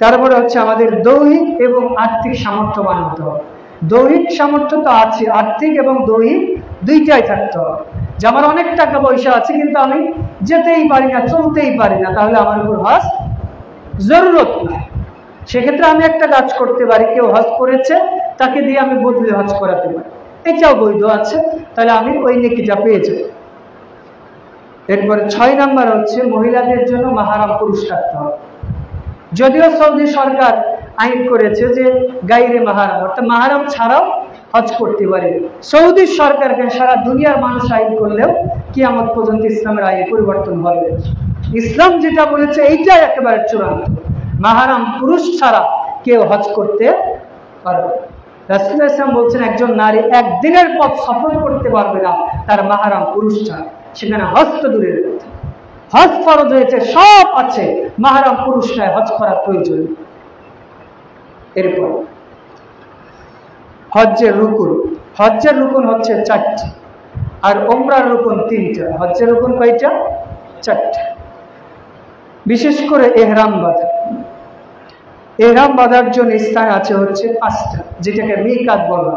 তারপরে হচ্ছে আমাদের দৈহিক এবং আর্থিক সামর্থ্যবান হতে হবে। দৈহিক সামর্থ্য তো আছে, আর্থিক এবং দৈহিক দুইটাই থাকতে হবে। যে আমার অনেক টাকা পয়সা আছে কিন্তু আমি যেতেই পারি না, চলতেই পারি না, তাহলে আমার উপর হজ জরুরত নাই। সেক্ষেত্রে আমি একটা কাজ করতে পারি, কেউ হজ করেছে, তাকে দিয়ে আমি বদলে হজ করাতে পারি, এটাও বৈধ আছে, তাহলে আমি ওই নেকিটা পেয়ে যাই। এরপরে 6 নম্বর হচ্ছে মহিলাদের জন্য মাহরাম পুরুষ থাকতে হবে। যদিও সৌদি সরকার আইন করেছে যে গাইরে মাহরাম, অর্থাৎ মাহরাম ছাড়াও হজ করতে পারে। সৌদি সরকারকে সারা দুনিয়ার মানুষ আইন করলেও কিয়ামত পর্যন্ত ইসলামের আইন পরিবর্তন হবে। ইসলাম যেটা বলেছে এইটাই একেবারে চূড়ান্ত, মাহরাম পুরুষ ছাড়া কেউ হজ করতে পারবে। রাসূলুল্লাহ সাল্লাল্লাহু আলাইহি ওয়াসাল্লাম বলছেন, একজন নারী একদিনের পথ সফর করতে পারবে না তার মাহরাম পুরুষ ছাড়া। সেখানে হজ তো দূরের কথা, হজ ফরজ হয়েছে, সব আছে, মাহরাম পুরুষ নয়, হজ করা প্রয়োজন। এরপর হজ্জের রুকুন। হজ্জের রুকুন হচ্ছে 4টি, আর ওমরার রুকুন 3টা। হজ্জের রুকুন কয়টা? 4টা। বিশেষ করে এহরাম বাঁধা, এহরাম বাঁধার জন্য স্থান আছে হচ্ছে 5টা, যেটাকে মিকাত বলা।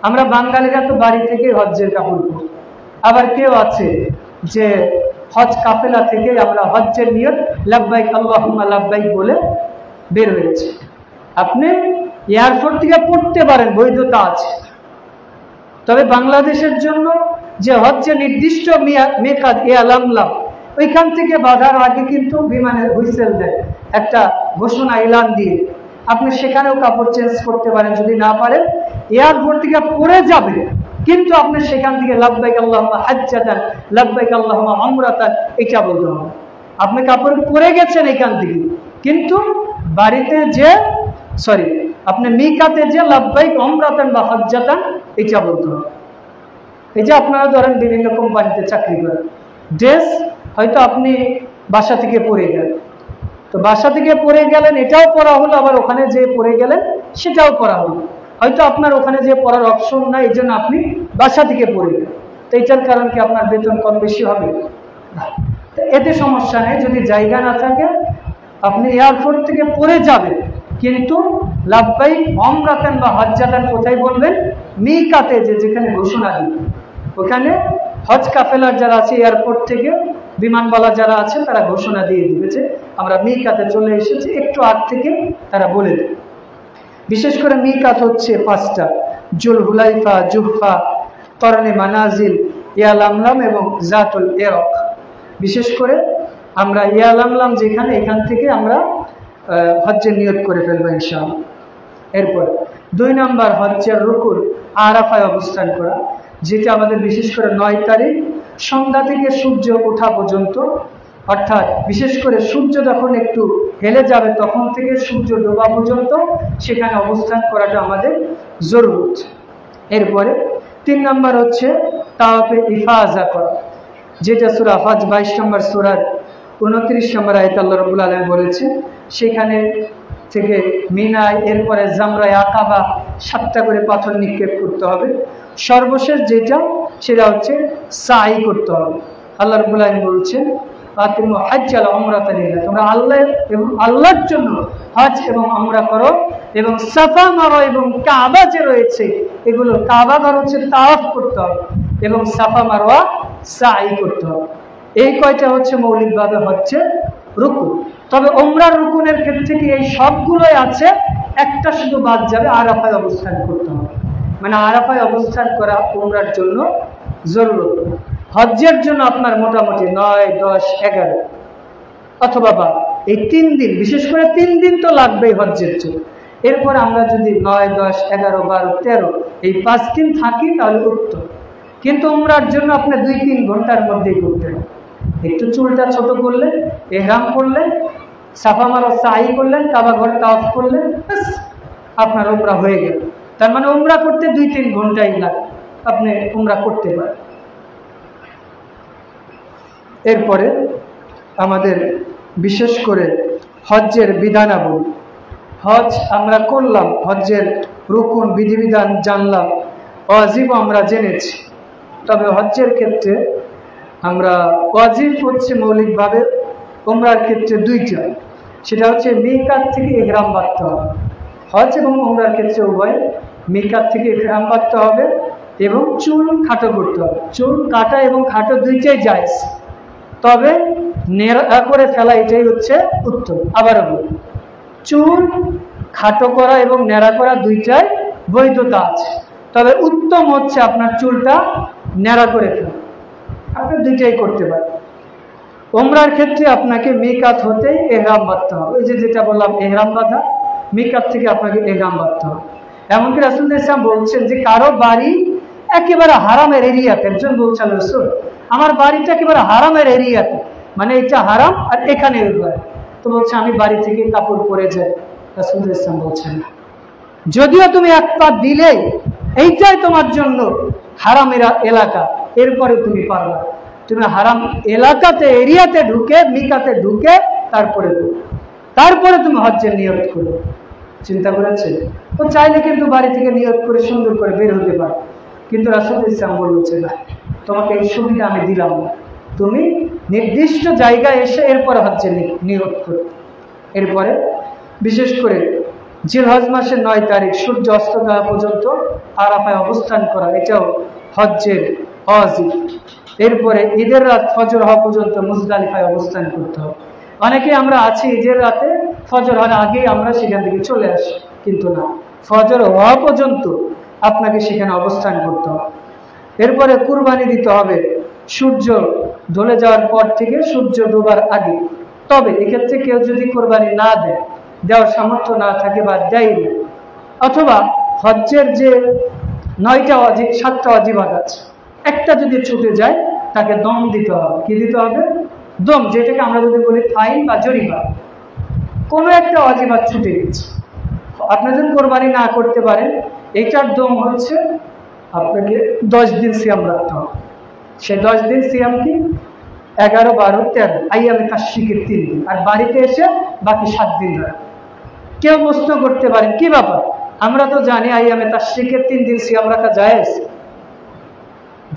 আমরা বাঙালিরা তো বাড়ি থেকে হজ্জের কাপড় পরি, আবার কেউ আছে যে হজ কাফেলা থেকে আমরা হজ্জের নিয়ত লাব্বাইক আল্লাহুম্মা লাব্বাইক বলে বের হয়েছে। আপনি এয়ারপোর্ট থেকে পড়তে পারেন, বৈধতা আছে। তবে বাংলাদেশের জন্য যে হজ্জের নির্দিষ্ট মিকাত ইয়ালামলাম, ওইখান থেকে বাঁধার আগে কিন্তু বিমানের হুইসেল দেয়, একটা ঘোষণা এলান দিয়ে। আপনি সেখানেও কাপড় চেঞ্জ করতে পারেন, যদি না পারেন এয়ারপোর্ট থেকে পড়ে যাবে, কিন্তু আপনি সেখান থেকে লাব্বাইক আল্লাহুম্মা হাজ্জাতান, লাব্বাইক আল্লাহুম্মা উমরাতান এটা বলতে হবে। আপনি কাপড় পরে গেছেন এখান থেকে, কিন্তু বাড়িতে যে আপনি মিকাতে যে লাব্বাইক উমরাতান বা হাজ্জাতান এটা বলতে হবে। এই যে আপনারা ধরেন বিভিন্ন কোম্পানিতে চাকরি করেন, ড্রেস হয়তো আপনি বাসা থেকে পরে গেলেন, তো বাসা থেকে পরে গেলেন এটাও পরা হলো, আবার ওখানে যে পরে গেলেন সেটাও পরা হলো। হয়তো আপনার ওখানে যে পরার অপশন নাই, এই জন্য আপনি বাসা থেকে পরে গেলেন, তো এটার কারণ কি আপনার বেতন কম বেশি হবে? এতে সমস্যা নেই, যদি জায়গা না থাকে আপনি এয়ারপোর্ট থেকে পরে যাবেন, কিন্তু লাব্বাইক উমরাতান বা হজ্জাতান কোথায় বলবেন? মিকাতে, যেখানে ঘোষণা দিবেন। ওখানে হজ কাফেলার যারা আছে এয়ারপোর্ট থেকে, বিমানবালা যারা আছে তারা ঘোষণা দিয়ে দিবে যে আমরা মিকাতে চলে এসেছি, একটু আগ থেকে তারা বলে দেবে। বিশেষ করে মিকাত হচ্ছে 5টা: জুল হুলাইফা, জুহফা, করনে মানাজিল, ইয়ালামলাম এবং জাতুল ইরাক। বিশেষ করে আমরা ইয়ালামলাম যেখানে, এখান থেকে আমরা হজ্জের নিয়ত করে ফেলবো ইনশাআল্লাহ। এরপর 2 নম্বর হজ্জের রুকুন আরাফায় অবস্থান করা, যেটা আমাদের বিশেষ করে 9 তারিখ সন্ধ্যা থেকে সূর্য ওঠা পর্যন্ত, অর্থাৎ বিশেষ করে সূর্য যখন একটু হেলে যাবে তখন থেকে সূর্য ডোবা পর্যন্ত সেখানে অবস্থান করাটা আমাদের জরুরত। এরপরে 3 নম্বর হচ্ছে তাওয়াফে ইফাজা করা, যেটা সূরা হজ 22 নম্বর সূরার 29 নম্বর আয়াতে আল্লাহ রাব্বুল আলামিন বলেছে, সেখানে থেকে মিনায়, এরপরে জামরায়ে আকাবা 7টা করে পাথর নিক্ষেপ করতে হবে। সর্বশেষ যেটা সেটা হচ্ছে সাই করতে হবে। আল্লাহ রাব্বুল আলামিন বলছেন আতিমু হজ্জ আল উমরাতা লিল্লাহ, তোমরা আল্লাহর জন্য হজ এবং উমরা করো, এবং সাফা মারো, এবং কাবা যে রয়েছে এগুলো, কাবা ঘর হচ্ছে তাওয়াফ করতে হবে, এবং সাফা মারওয়া সাই করতে হবে। এই কয়টা হচ্ছে মৌলিকভাবে হচ্ছে রুকুন। তবে উমরার রুকুনের ক্ষেত্রে কি এই সবগুলোই আছে, একটা শুধু বাদ যাবে, আরাফায় অবস্থান করতে হবে। মানে আরাফায় অবস্থান করা উমরার জন্য জরুরত। হজ্জের জন্য আপনার মোটামুটি 9, 10, 11 অথবা 12, এই 3 দিন, বিশেষ করে 3 দিন তো লাগবেই হজ্জের জন্য। এরপর আমরা যদি 9, 10, 11, 12, 13 এই 5 দিন থাকি তাহলে উত্তম। কিন্তু উমরার জন্য আপনি 2-3 ঘন্টার মধ্যেই করতে হবে। একটু চুলটা ছোট করলেন, ইহরাম করলেন, সাফা মারওয়া সাই করলেন, কাবা ঘর তাওয়াফ করলেন, আপনার উমরা হয়ে গেল। তার মানে উমরা করতে 2-3 ঘন্টাই লাগে, আপনি উমরা করতে পারেন। এরপরে আমাদের বিশেষ করে হজ্জের বিধানাবলী, হজ আমরা করলাম, হজ্জের রুকুন বিধিবিধান জানলাম, ওয়াজিব আমরা জেনেছি। তবে হজ্জের ক্ষেত্রে আমরা ওয়াজিব হচ্ছে মৌলিকভাবে উমরার ক্ষেত্রে 2টা, সেটা হচ্ছে মিকাত থেকে ইহরাম বাঁধতে হবে। হজ এবং উমরার ক্ষেত্রে উভয় মিকাত থেকে ইহরাম বাঁধতে হবে, এবং চুল খাটো করতে হবে। চুল কাটা এবং খাটো 2টাই জায়েজ, তবে নেড়া করে ফেলা এটাই হচ্ছে উত্তম। আবারও বলি, চুল খাটো করা এবং নেড়া করা 2টাই বৈধতা আছে, তবে উত্তম হচ্ছে আপনার চুলটা নেড়া করে ফেলা। আপনি 2টাই করতে পারেন। উমরার ক্ষেত্রে আপনাকে মিকাত হতেই ইহরাম বাঁধতে হবে। এই যেটা বললাম ইহরাম বাঁধা, মিকাত থেকে আপনাকে ইহরাম বাঁধতে হবে। এমনকি রাসূলুল্লাহ সাল্লাল্লাহু আলাইহি ওয়াসাল্লাম বলছেন যে কারো বাড়ি একেবারে হারামের এরিয়াতে, একজন বলছেন রাসূল আমার বাড়িটা একেবারে হারামের এরিয়াতে, মানে এটা হারাম আর এখানে তো বলছে আমি বাড়ি থেকে কাপড় পরে যাই। রাসূলুল্লাহ সাল্লাল্লাহু আলাইহি ওয়াসাল্লাম বলছেন না, যদিও তুমি এক পা দিলে এইটাই তোমার জন্য হারাম এলাকা, এরপরে তুমি পারবা, তুমি হারাম এলাকাতে এরিয়াতে ঢুকে মিকাতে ঢুকে তারপরে তুমি হজ্জের নিয়ত করো। চিন্তা করেছে? তো চাইলে কিন্তু বাড়ি থেকে নিয়ত করে সুন্দর করে বের হতে পারে, কিন্তু রাসূলুল্লাহ সাল্লাল্লাহু আলাইহি ওয়াসাল্লাম বলেছে না, তোমাকে এই সুবিধা আমি দিলাম না, তুমি নির্দিষ্ট জায়গায় এসে এরপরে হজ্জে নিয়ত করো। এরপরে বিশেষ করে জিলহজ মাসের 9 তারিখ সূর্য অস্ত যাওয়া পর্যন্ত আরাফায় অবস্থান করা, এটাও হজ্জের ওয়াজিব। এরপরে ঈদের রাত ফজর হওয়া পর্যন্ত মুজদালিফায় অবস্থান করতে হবে। অনেকে আমরা আছি ঈদের রাতে ফজর হওয়ার আগেই আমরা সেখান থেকে চলে আসি, কিন্তু না, ফজর হওয়া পর্যন্ত আপনাকে সেখানে অবস্থান করতে হবে। এরপরে কুরবানি দিতে হবে সূর্য ঢলে যাওয়ার পর থেকে সূর্য ডোবার আগে। তবে এক্ষেত্রে কেউ যদি কোরবানি না দেয়, দেওয়ার সামর্থ্য না থাকে বা দেয়নি, অথবা হজ্জের যে 9টা ওয়াজিব 7টা ওয়াজিবাত আছে, একটা যদি ছুটে যায় তাকে দম দিতে হবে। কি দিতে হবে? দম, যেটাকে আমরা যদি বলি ফাইন বা জরিমানা। কোনো একটা ওয়াজিবাত ছুটে গেছে, আপনি যদি কোরবানি না করতে পারেন, এইটার দম হচ্ছে আপনাকে 10 দিন সিয়াম রাখতে হবে। সেই 10 দিন সিয়াম কি? 11, 12, 13 আইয়ামে তাশরিকের 3 দিন, আর বাড়িতে এসে বাকি 7 দিন রাখবে। কেউ প্রশ্ন করতে পারেন কি ব্যাপার, আমরা তো জানি আইয়ামে তাশরিকের 3 দিন সিয়াম রাখা জায়েজ।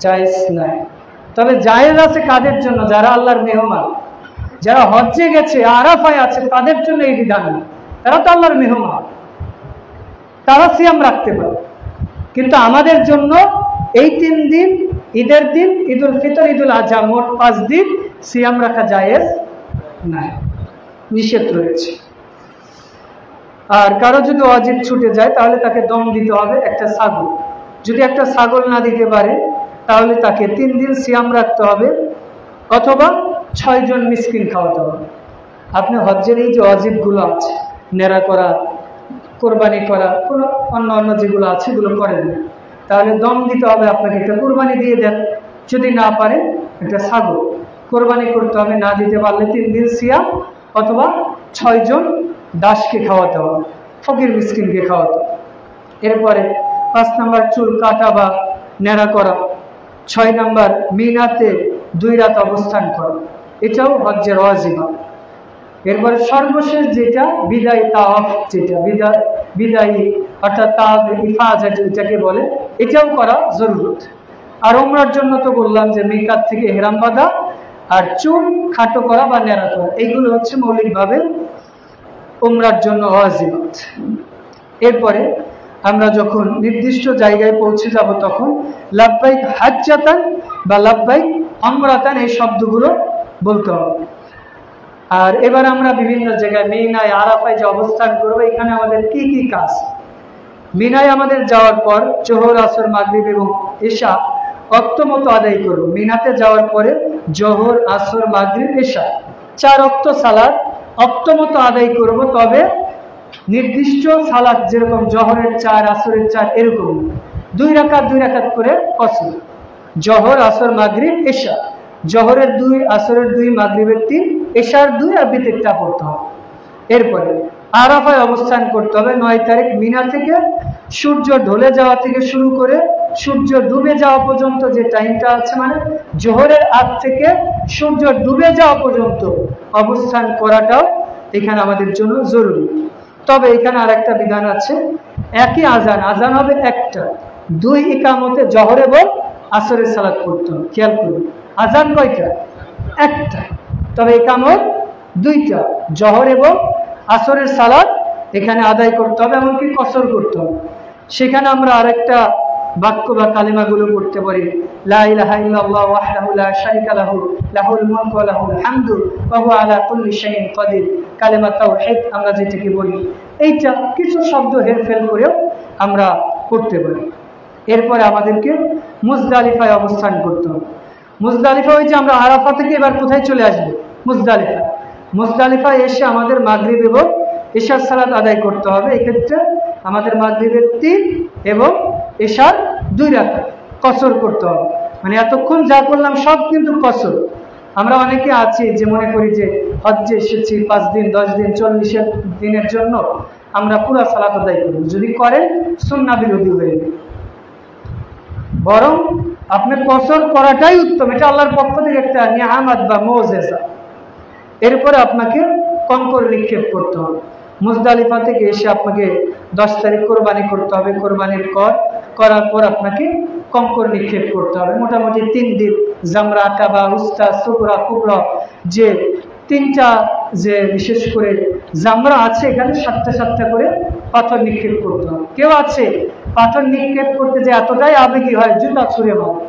জায়েজ নাই। তবে জায়েজ আছে কাদের জন্য? যারা আল্লাহর মেহমান, যারা হজ্জে গেছে, আরাফায় আছে, তাদের জন্য এই বিধান। তারা তো আল্লাহর মেহমান, তারা সিয়াম রাখতে পারে। কিন্তু আমাদের জন্য এই 3 দিন, ঈদের দিন, ঈদুল ফিতর, ঈদুল আজহা, মোট 5 দিন সিয়াম রাখা জায়েজ নাই, নিষেধ রয়েছে। আর কারো যদি ওয়াজিব ছুটে যায় তাহলে তাকে দম দিতে হবে একটা ছাগল। যদি একটা ছাগল না দিতে পারে তাহলে তাকে 3 দিন সিয়াম রাখতে হবে, অথবা 6 জন মিসকিন খাওয়াতে হবে। আপনি হজ্জের এই যে ওয়াজিবগুলো আছে, নেরা করা, কোরবানি করা, কোনো অন্য যেগুলো আছে এগুলো করেন না, তাহলে দম দিতে হবে আপনাকে, একটা কোরবানি দিয়ে দেন। যদি না পারে একটা ছাগল কোরবানি করতে হবে, না দিতে পারলে 3 দিন সিয়াম, অথবা 6 জন দাসকে খাওয়াতে হবে, ফকির মিসকিনকে খাওয়াতে হবে। এরপরে 5 নাম্বার চুল কাটা বা নেড়া করা। 6 নাম্বার মিনাতে 2 রাত অবস্থান করা, এটাও হজ্জের ওয়াজিব। এরপরে সর্বশেষ যেটা বিদায় তাওয়াফ, যেটা বিদায়ী অর্থাৎ তাওয়াফ ইফাজা যেটাকে বলে, এটাও করা জরুরত। আর উমরার জন্য তো বললাম যে মিকাত থেকে ইহরাম বাঁধা আর চুল খাটো করা বা নেড়া করা, এইগুলো হচ্ছে মৌলিকভাবে উমরার জন্য ওয়াজিব। এরপরে আমরা যখন নির্দিষ্ট জায়গায় পৌঁছে যাব তখন লাব্বাইক হাজ্জাতান বা লাব্বাইক উমরাতান এই শব্দগুলো বলতে হবে। আর এবার আমরা বিভিন্ন জায়গায় মিনায়, আরাফায় যে অবস্থান করবো, এখানে আমাদের কি কি কাজ? মিনায় আমাদের যাওয়ার পর জোহর, আসর, মাগরিব এবং এশা ওয়াক্ত মতো আদায় করব। মিনাতে যাওয়ার পরে জোহর, আসর, মাগরিব, এশা 4 ওয়াক্ত সালাত ওয়াক্ত মতো আদায় করব। তবে নির্দিষ্ট সালাত যেরকম জোহরের 4, আসরের 4 এরকম 2 রাকাত 2 রাকাত করে কসর। জোহর, আসর, মাগরিব, এশা, জোহরের 2, আসরের 2, মাগরিবের 3, এশার 2 আর বিতেরটা পড়তে হবে। এরপরে আরাফায় অবস্থান করতে হবে 9 তারিখ। মিনা থেকে সূর্য ঢলে যাওয়া থেকে শুরু করে সূর্য ডুবে যাওয়া পর্যন্ত যে টাইমটা আছে, মানে জোহরের আগ থেকে সূর্য ডুবে যাওয়া পর্যন্ত অবস্থান করাটাও এখানে আমাদের জন্য জরুরি। তবে এখানে আর একটা বিধান আছে, একই আজান হবে একটা, 2 ইকামতে জোহর এবং আসরের সালাত পড়তে হবে। খেয়াল করুন, আজান কয়টা? একটা, তবে ইকামত 2টা, জোহর এবং আসরের সালাত এখানে আদায় করতে হবে, এমনকি কসর করতে হবে। সেখানে আমরা আরেকটা বাক্য বা কালিমাগুলো পড়তে পারি, লা ইলাহা ইল্লাল্লাহ ওয়াহদাহু লা শারীকা লাহু লাহুল মুলকু ওয়া লাহুল হামদু ওয়া হুয়া আলা কুল্লি শাইইন কাদির, কালিমা তাওহীদ আমরা যেটাকে বলি। এইটা কিছু শব্দ হেরফের করেও আমরা করতে পারি। এরপরে আমাদেরকে মুজদালিফায় অবস্থান করতে হবে। মুজদালিফা, ওই যে আমরা আরাফা থেকে এবার কোথায় চলে আসবো? মুজদালিফা। মুজদালিফায় এসে আমাদের মাগরিব এবং এশার সালাত আদায় করতে হবে। এক্ষেত্রে আমাদের মাগরিবের 3 এবং এশার 2 রাকাত কসর করতে হবে। মানে এতক্ষণ যা করলাম সব কিন্তু কসর। আমরা অনেকে আছি যে মনে করি যে হজ্জে এসেছি 5 দিন, 10 দিন, 40 দিনের জন্য আমরা পুরো সালাত আদায় করব। যদি করেন সুন্নাহ বিরোধী হয়ে যাবে। বরং আপনি কসর করাটাই উত্তম, এটা আল্লাহর পক্ষ থেকে একটা নিয়ামত বা মুজিজা। এরপরে আপনাকে কঙ্কর নিক্ষেপ করতে হবে। মুজদালিফা থেকে এসে আপনাকে 10 তারিখ কোরবানি করতে হবে। কোরবানির করার পর আপনাকে কঙ্কর নিক্ষেপ করতে হবে। মোটামুটি 3 দিন জামরা, আকাবা, উস্তা, সুগরা, কুবরা, যে 3টা যে বিশেষ করে জামরা আছে, এখানে 7টা করে পাথর নিক্ষেপ করতে হবে। কেউ আছে পাথর নিক্ষেপ করতে যে এতটাই আবেগী হয়, জুতা ছুঁড়ে মারে,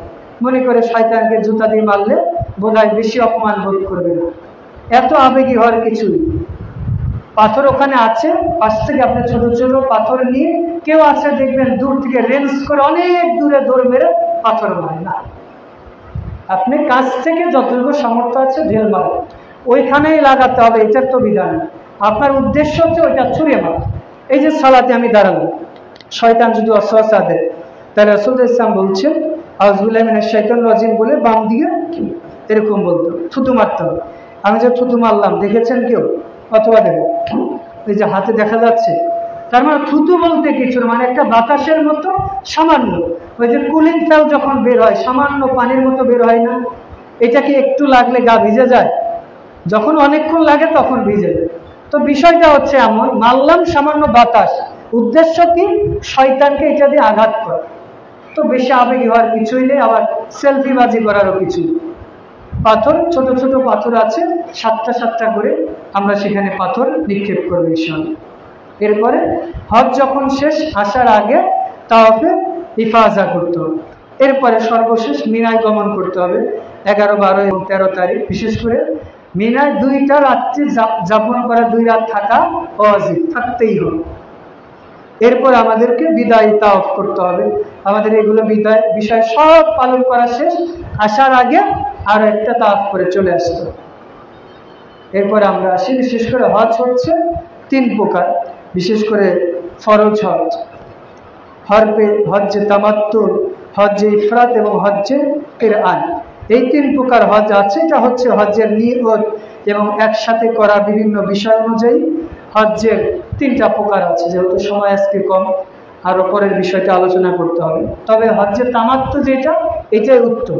মনে করে শয়তানকে জুতা দিয়ে মারলে বোধহয় বেশি অপমান বোধ করবে না। এত আবেগী হওয়ার কিছুই। পাথর ওখানে আছে, পাশ থেকে আপনি ছোট ছোট পাথর নিয়ে, কেউ আছে দেখবেন দূর থেকে রেঞ্জ করে অনেক দূরে দৌড় মেরে পাথর মারে না। আপনি কাছ থেকে যতটুকু সামর্থ্য আছে ঢেল মারেন, ওইখানেই লাগাতে হবে, এটার তো বিধান। আপনার উদ্দেশ্য হচ্ছে ওইটা ছুঁড়ে মারা। এই যে সালাতে আমি দাঁড়ালাম, শয়তান যদি ওয়াসওয়াসা দেয়, তাহলে রাসূলুল্লাহ সাল্লাল্লাহু আলাইহি ওয়াসাল্লাম বলছেন আউযুবিল্লাহি মিনাশ শাইতানির রাজিম বলে বাম দিকে এরকম বলতো, থুতু মারতে হবে। আমি যে থুতু মারলাম, দেখেছেন কেউ? অথবা দেখো, এই যে হাতে দেখা যাচ্ছে, তার মানে থুতু বলতে কিছু মানে একটা বাতাসের মতো সামান্য, ওই যে কুলিং ফেল যখন বের হয় সামান্য পানির মতো বের হয় না, এটা কি একটু লাগলে গা ভিজে যায়? যখন অনেকক্ষণ লাগে তখন ভিজে যায়। তো বিষয়টা হচ্ছে এমন, মারলাম সামান্য বাতাস, উদ্দেশ্য কি? শয়তানকে এটা দিয়ে আঘাত করা। তো বেশি আবেগী হওয়ার কিছুই নেই, আবার সেলফিবাজি করারও কিছুই। পাথর, ছোট ছোট পাথর আছে, 7টা করে আমরা সেখানে পাথর নিক্ষেপ করবো ইনশাআল্লাহ। এরপরে হজ যখন শেষ, আসার আগে তাওয়াফে ইফাজা করতে হবে। এরপরে সর্বশেষ মিনায় গমন করতে হবে 11, 12 এবং 13 তারিখ। বিশেষ করে মিনায় 2টা রাত্রি যাপন করা, 2 রাত থাকা ওয়াজিব, থাকতেই হবে। এরপর আমাদেরকে বিদায় তাওয়াফ করতে হবে। আমাদের এগুলো বিদায় বিষয় সব পালন করা শেষ, আসার আগে আরো একটা তাওয়াফ করে চলে আসতে। এরপর আমরা আসি, বিশেষ করে হজ হচ্ছে 3 প্রকার। বিশেষ করে ফরজ হজ, হজ্জে তামাত্তুর, হজ্জে ইফরাদ এবং হজ্জে কিরআন। এই 3 প্রকার হজ আছে। এটা হচ্ছে হজ্জের নিয়ত এবং একসাথে করা বিভিন্ন বিষয় অনুযায়ী হজ্জের 3টা প্রকার আছে। যেহেতু সময় আজকে কম, আরো পরের বিষয়টা আলোচনা করতে হবে। তবে হজ্জে তামাত্তু যেটা, এটাই উত্তম।